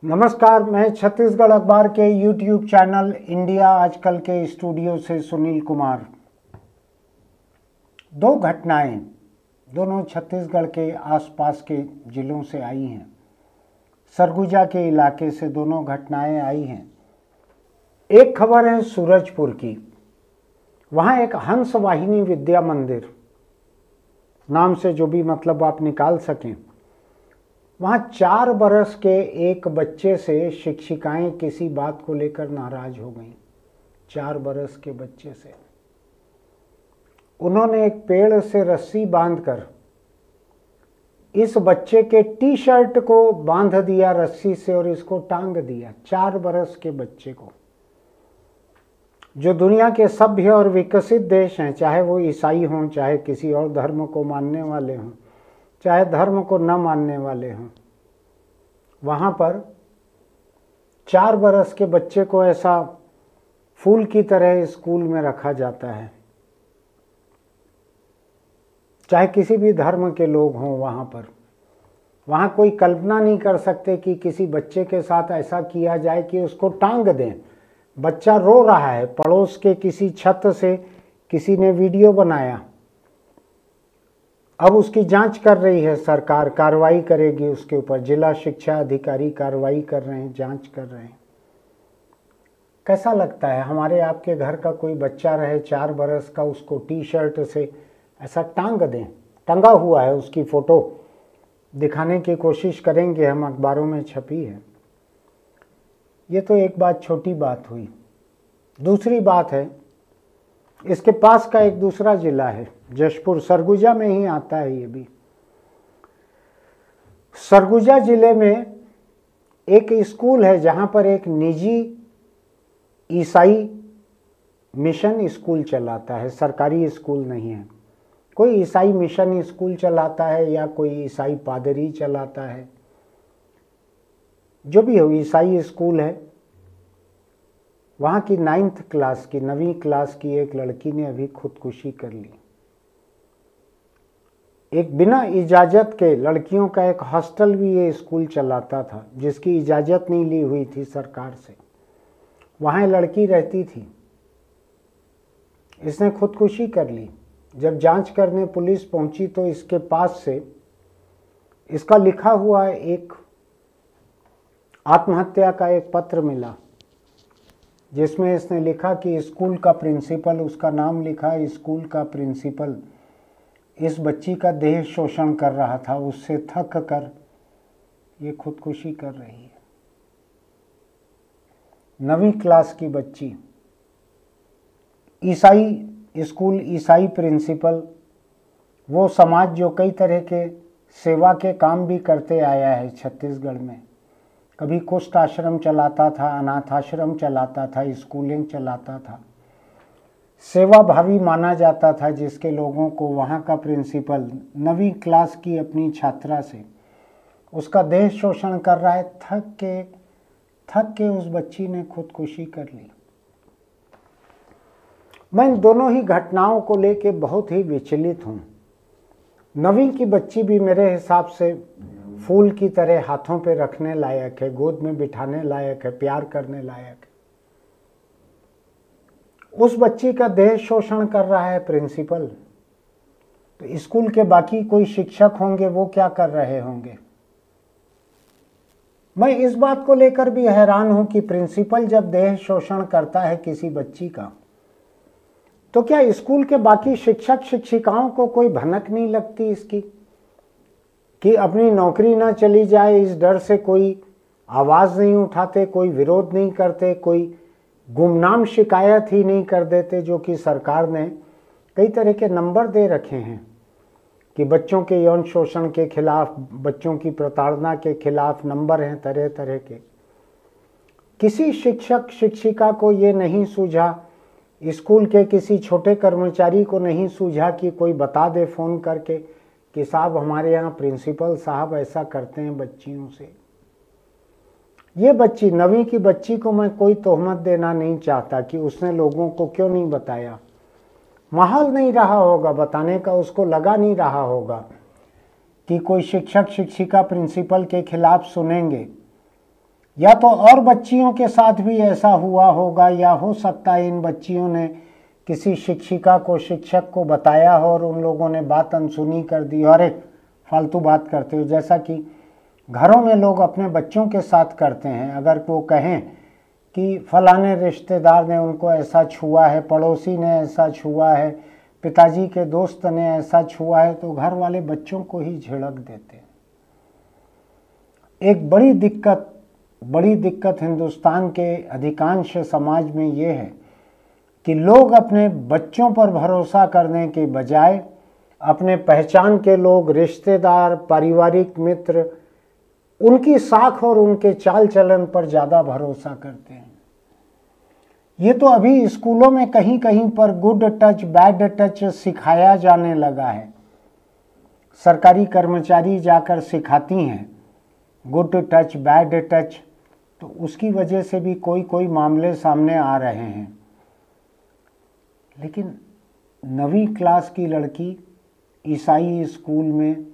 नमस्कार, मैं छत्तीसगढ़ अखबार के YouTube चैनल इंडिया आजकल के स्टूडियो से सुनील कुमार। दो घटनाएं दोनों छत्तीसगढ़ के आसपास के जिलों से आई हैं। सरगुजा के इलाके से दोनों घटनाएं आई हैं। एक खबर है सूरजपुर की। वहाँ एक हंस वाहिनी विद्या मंदिर नाम से जो भी मतलब आप निकाल सकें, वहाँ 4 बरस के एक बच्चे से शिक्षिकाएं किसी बात को लेकर नाराज हो गईं। 4 बरस के बच्चे से उन्होंने एक पेड़ से रस्सी बांधकर इस बच्चे के टी शर्ट को बांध दिया रस्सी से और इसको टांग दिया। 4 बरस के बच्चे को, जो दुनिया के सभ्य और विकसित देश हैं, चाहे वो ईसाई हों, चाहे किसी और धर्म को मानने वाले हों, चाहे धर्म को न मानने वाले हों, वहाँ पर 4 बरस के बच्चे को ऐसा फूल की तरह स्कूल में रखा जाता है। चाहे किसी भी धर्म के लोग हों वहाँ कोई कल्पना नहीं कर सकते कि किसी बच्चे के साथ ऐसा किया जाए कि उसको टांग दें। बच्चा रो रहा है, पड़ोस के किसी छत से किसी ने वीडियो बनाया। अब उसकी जांच कर रही है सरकार, कार्रवाई करेगी उसके ऊपर। जिला शिक्षा अधिकारी कार्रवाई कर रहे हैं, जांच कर रहे हैं। कैसा लगता है हमारे आपके घर का कोई बच्चा रहे 4 बरस का, उसको टी शर्ट से ऐसा टांग दें। टंगा हुआ है, उसकी फ़ोटो दिखाने की कोशिश करेंगे हम, अखबारों में छपी है। ये तो एक बात, छोटी बात हुई। दूसरी बात है, इसके पास का एक दूसरा जिला है जशपुर, सरगुजा में ही आता है ये भी। सरगुजा जिले में एक स्कूल है जहां पर एक निजी ईसाई मिशन स्कूल चलाता है। सरकारी स्कूल नहीं है, कोई ईसाई मिशन स्कूल चलाता है या कोई ईसाई पादरी चलाता है, जो भी हो, ईसाई स्कूल है। वहाँ की 9th क्लास की, 9वीं क्लास की एक लड़की ने अभी खुदकुशी कर ली। एक बिना इजाज़त के लड़कियों का एक हॉस्टल भी ये स्कूल चलाता था, जिसकी इजाज़त नहीं ली हुई थी सरकार से। वहाँ लड़की रहती थी, इसने खुदकुशी कर ली। जब जांच करने पुलिस पहुंची तो इसके पास से इसका लिखा हुआ एक आत्महत्या का एक पत्र मिला, जिसमें इसने लिखा कि स्कूल का प्रिंसिपल, उसका नाम लिखा, स्कूल का प्रिंसिपल इस बच्ची का देह शोषण कर रहा था, उससे थक कर ये खुदकुशी कर रही है। 9वीं क्लास की बच्ची, ईसाई स्कूल, ईसाई प्रिंसिपल, वो समाज जो कई तरह के सेवा के काम भी करते आया है छत्तीसगढ़ में। कभी कुष्ठ आश्रम चलाता था, अनाथ आश्रम चलाता था, स्कूलिंग चलाता था, सेवा भावी माना जाता था जिसके लोगों को। वहाँ का प्रिंसिपल 9वीं क्लास की अपनी छात्रा से उसका देह शोषण कर रहा है। थक के उस बच्ची ने खुदकुशी कर ली। मैं इन दोनों ही घटनाओं को लेके बहुत ही विचलित हूँ। 9वीं की बच्ची भी मेरे हिसाब से फूल की तरह हाथों पे रखने लायक है, गोद में बिठाने लायक है, प्यार करने लायक है। उस बच्ची का देह शोषण कर रहा है प्रिंसिपल, तो स्कूल के बाकी कोई शिक्षक होंगे, वो क्या कर रहे होंगे। मैं इस बात को लेकर भी हैरान हूं कि प्रिंसिपल जब देह शोषण करता है किसी बच्ची का, तो क्या स्कूल के बाकी शिक्षक शिक्षिकाओं को कोई भनक नहीं लगती इसकी कि अपनी नौकरी ना चली जाए, इस डर से कोई आवाज़ नहीं उठाते, कोई विरोध नहीं करते, कोई गुमनाम शिकायत ही नहीं कर देते, जो कि सरकार ने कई तरह के नंबर दे रखे हैं कि बच्चों के यौन शोषण के खिलाफ, बच्चों की प्रताड़ना के खिलाफ नंबर हैं तरह तरह के। किसी शिक्षक शिक्षिका को ये नहीं सूझा, स्कूल के किसी छोटे कर्मचारी को नहीं सूझा कि कोई बता दे फ़ोन करके कि साहब हमारे यहाँ प्रिंसिपल साहब ऐसा करते हैं बच्चियों से। ये बच्ची, 9वीं की बच्ची को मैं कोई तोहमत देना नहीं चाहता कि उसने लोगों को क्यों नहीं बताया। माहौल नहीं रहा होगा बताने का, उसको लगा नहीं रहा होगा कि कोई शिक्षक शिक्षिका प्रिंसिपल के खिलाफ सुनेंगे। या तो और बच्चियों के साथ भी ऐसा हुआ होगा, या हो सकता है इन बच्चियों ने किसी शिक्षिका को, शिक्षक को बताया हो और उन लोगों ने बात अनसुनी कर दी, अरे फालतू बात करते हो, जैसा कि घरों में लोग अपने बच्चों के साथ करते हैं। अगर वो कहें कि फलाने रिश्तेदार ने उनको ऐसा छुआ है, पड़ोसी ने ऐसा छुआ है, पिताजी के दोस्त ने ऐसा छुआ है, तो घर वाले बच्चों को ही झिड़क देते हैं। एक बड़ी दिक्कत हिंदुस्तान के अधिकांश समाज में ये है कि लोग अपने बच्चों पर भरोसा करने के बजाय अपने पहचान के लोग, रिश्तेदार, पारिवारिक मित्र, उनकी साख और उनके चाल चलन पर ज़्यादा भरोसा करते हैं। ये तो अभी स्कूलों में कहीं कहीं पर गुड टच, बैड टच सिखाया जाने लगा है। सरकारी कर्मचारी जाकर सिखाती हैं गुड टच, बैड टच, तो उसकी वजह से भी कोई मामले सामने आ रहे हैं। लेकिन 9वीं क्लास की लड़की ईसाई स्कूल में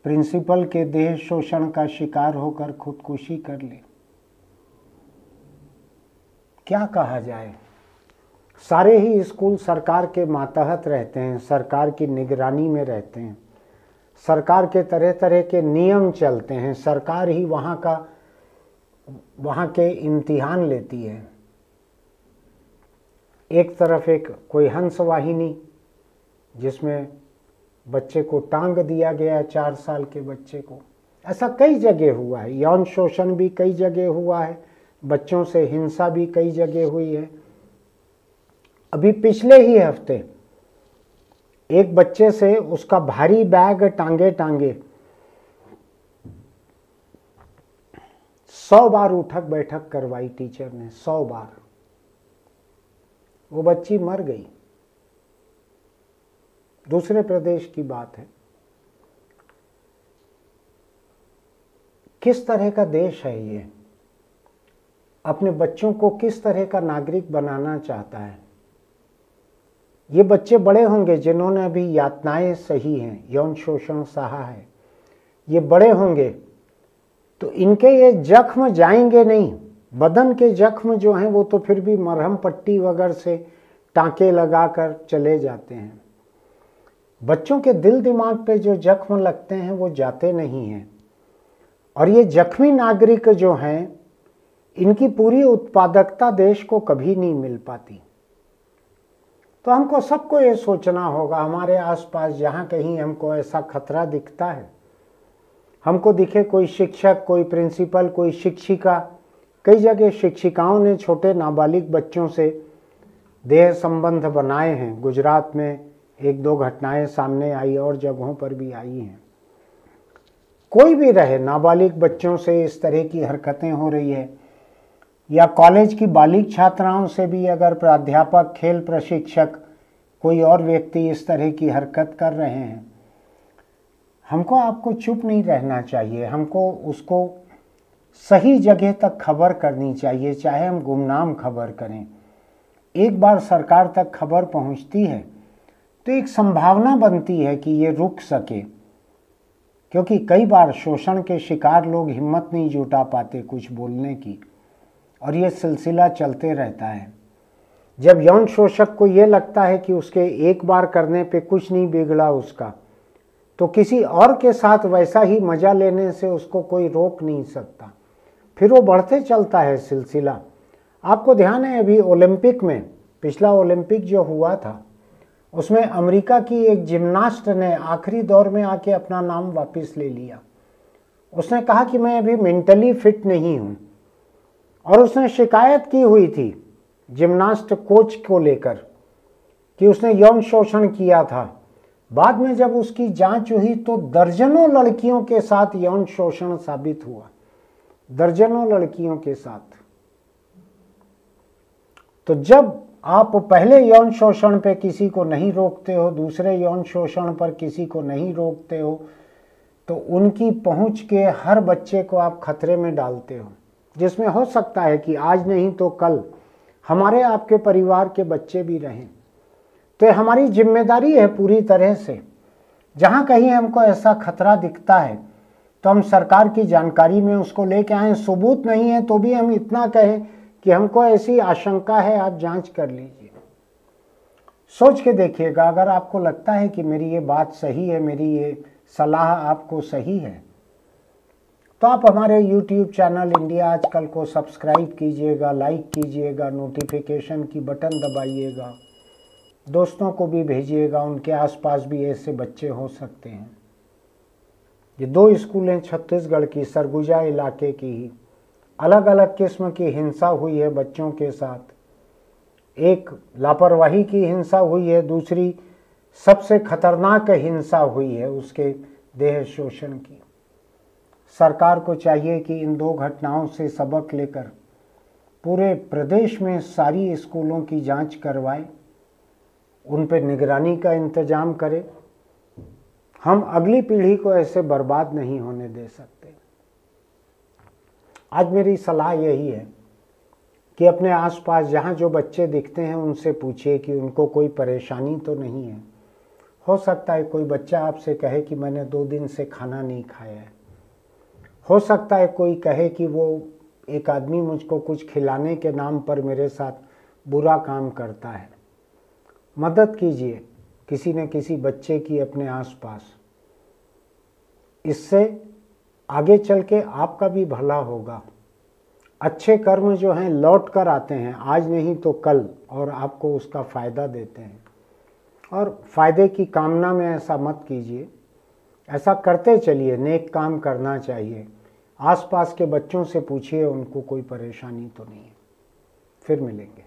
प्रिंसिपल के देह शोषण का शिकार होकर खुदकुशी कर ले, क्या कहा जाए। सारे ही स्कूल सरकार के मातहत रहते हैं, सरकार की निगरानी में रहते हैं, सरकार के तरह तरह के नियम चलते हैं, सरकार ही वहाँ के इम्तिहान लेती है। एक तरफ एक कोई हंस वाहिनी जिसमें बच्चे को टांग दिया गया, 4 साल के बच्चे को, ऐसा कई जगह हुआ है। यौन शोषण भी कई जगह हुआ है, बच्चों से हिंसा भी कई जगह हुई है। अभी पिछले ही हफ्ते एक बच्चे से उसका भारी बैग टांगे 100 बार उठक बैठक करवाई टीचर ने, 100 बार। वो बच्ची मर गई। दूसरे प्रदेश की बात है। किस तरह का देश है ये? अपने बच्चों को किस तरह का नागरिक बनाना चाहता है? ये बच्चे बड़े होंगे जिन्होंने अभी यातनाएं सही हैं, यौन शोषण सहा है, ये बड़े होंगे तो इनके ये जख्म जाएंगे नहीं। बदन के जख्म जो हैं वो तो फिर भी मरहम पट्टी वगैरह से टाँके लगाकर चले जाते हैं। बच्चों के दिल दिमाग पे जो जख्म लगते हैं वो जाते नहीं हैं। और ये जख्मी नागरिक जो हैं, इनकी पूरी उत्पादकता देश को कभी नहीं मिल पाती। तो हमको सबको ये सोचना होगा, हमारे आसपास जहाँ कहीं हमको ऐसा खतरा दिखता है, हमको दिखे कोई शिक्षक, कोई प्रिंसिपल, कोई शिक्षिका, कई जगह शिक्षिकाओं ने छोटे नाबालिग बच्चों से देह संबंध बनाए हैं। गुजरात में 1-2 घटनाएं सामने आई और जगहों पर भी आई हैं। कोई भी रहे, नाबालिग बच्चों से इस तरह की हरकतें हो रही है, या कॉलेज की बालिग छात्राओं से भी अगर प्राध्यापक, खेल प्रशिक्षक, कोई और व्यक्ति इस तरह की हरकत कर रहे हैं, हमको आपको चुप नहीं रहना चाहिए। हमको उसको सही जगह तक खबर करनी चाहिए, चाहे हम गुमनाम खबर करें। एक बार सरकार तक खबर पहुंचती है तो एक संभावना बनती है कि ये रुक सके, क्योंकि कई बार शोषण के शिकार लोग हिम्मत नहीं जुटा पाते कुछ बोलने की, और ये सिलसिला चलते रहता है। जब यौन शोषक को ये लगता है कि उसके एक बार करने पे कुछ नहीं बिगड़ा उसका, तो किसी और के साथ वैसा ही मजा लेने से उसको कोई रोक नहीं सकता, फिर वो बढ़ते चलता है सिलसिला। आपको ध्यान है अभी ओलंपिक में, पिछला ओलंपिक जो हुआ था, उसमें अमेरिका की एक जिम्नास्ट ने आखिरी दौर में आके अपना नाम वापस ले लिया। उसने कहा कि मैं अभी मेंटली फिट नहीं हूँ, और उसने शिकायत की हुई थी जिम्नास्ट कोच को लेकर कि उसने यौन शोषण किया था। बाद में जब उसकी जांच हुई तो दर्जनों लड़कियों के साथ यौन शोषण साबित हुआ, दर्जनों लड़कियों के साथ। तो जब आप पहले यौन शोषण पे किसी को नहीं रोकते हो, दूसरे यौन शोषण पर किसी को नहीं रोकते हो, तो उनकी पहुंच के हर बच्चे को आप खतरे में डालते हो, जिसमें हो सकता है कि आज नहीं तो कल हमारे आपके परिवार के बच्चे भी रहें। तो ये हमारी जिम्मेदारी है पूरी तरह से, जहाँ कहीं हमको ऐसा खतरा दिखता है तो हम सरकार की जानकारी में उसको लेके आए। सबूत नहीं है तो भी हम इतना कहें कि हमको ऐसी आशंका है, आप जांच कर लीजिए। सोच के देखिएगा, अगर आपको लगता है कि मेरी ये बात सही है, मेरी ये सलाह आपको सही है, तो आप हमारे YouTube चैनल इंडिया आजकल को सब्सक्राइब कीजिएगा, लाइक कीजिएगा, नोटिफिकेशन की बटन दबाइएगा, दोस्तों को भी भेजिएगा, उनके आसपास भी ऐसे बच्चे हो सकते हैं। ये 2 स्कूल हैं छत्तीसगढ़ की, सरगुजा इलाके की ही, अलग अलग किस्म की हिंसा हुई है बच्चों के साथ। एक लापरवाही की हिंसा हुई है, दूसरी सबसे खतरनाक हिंसा हुई है उसके देह शोषण की। सरकार को चाहिए कि इन 2 घटनाओं से सबक लेकर पूरे प्रदेश में सारी स्कूलों की जांच करवाए, उन पर निगरानी का इंतजाम करे। हम अगली पीढ़ी को ऐसे बर्बाद नहीं होने दे सकते। आज मेरी सलाह यही है कि अपने आसपास जहाँ जो बच्चे दिखते हैं उनसे पूछिए कि उनको कोई परेशानी तो नहीं है। हो सकता है कोई बच्चा आपसे कहे कि मैंने 2 दिन से खाना नहीं खाया है। हो सकता है कोई कहे कि वो एक आदमी मुझको कुछ खिलाने के नाम पर मेरे साथ बुरा काम करता है। मदद कीजिए किसी न किसी बच्चे की अपने आसपास। इससे आगे चल के आपका भी भला होगा। अच्छे कर्म जो हैं लौट कर आते हैं, आज नहीं तो कल, और आपको उसका फ़ायदा देते हैं। और फ़ायदे की कामना में ऐसा मत कीजिए, ऐसा करते चलिए, नेक काम करना चाहिए। आसपास के बच्चों से पूछिए उनको कोई परेशानी तो नहीं है। फिर मिलेंगे।